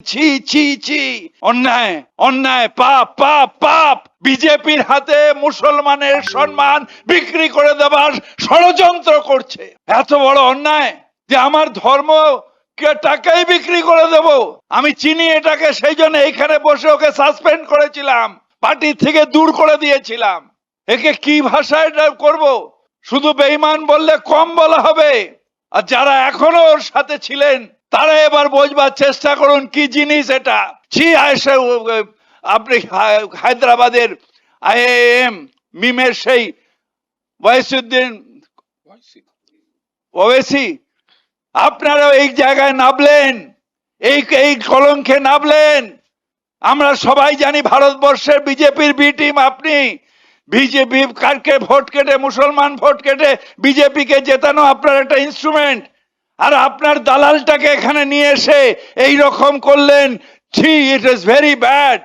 ছি ছি ছি, অন্যায় অন্যায়, পাপ পাপ পাপ। বিজেপির হাতে মুসলমানের সম্মান বিক্রি করে দেবার ষড়যন্ত্র করছে। এত বড় অন্যায় যে আমার ধর্ম কে টাকাই বিক্রি করে দেব। আমি চিনি এটাকে, সেই জন্য এইখানে বসে ওকে সাসপেন্ড করেছিলাম, পার্টি থেকে দূর করে দিয়েছিলাম। একে কি ভাষায় করব? শুধু বেঈমান বললে কম বলা হবে। আর যারা এখনো ওর সাথে ছিলেন তারা এবার বোঝবার চেষ্টা করুন কি জিনিস এটা। ছি আয়সা, আপনি হায়দ্রাবাদের আইআইএম মিমের সেই ওয়াইসুদ্দিন ওয়েসি, আপনারা এই জায়গায় নামলেন, এই কলঙ্কে নামলেন। আমরা সবাই জানি ভারতবর্ষের বিজেপির বি টিম আপনি। বিজেপি কারকে ভোট কেটে, মুসলমান ভোট কেটে বিজেপিকে জেতানো আপনার একটা ইনস্ট্রুমেন্ট। আর আপনার দালালটাকে এখানে নিয়ে এসে এই রকম করলেন। ছি, ইট ইজ ভেরি ব্যাড।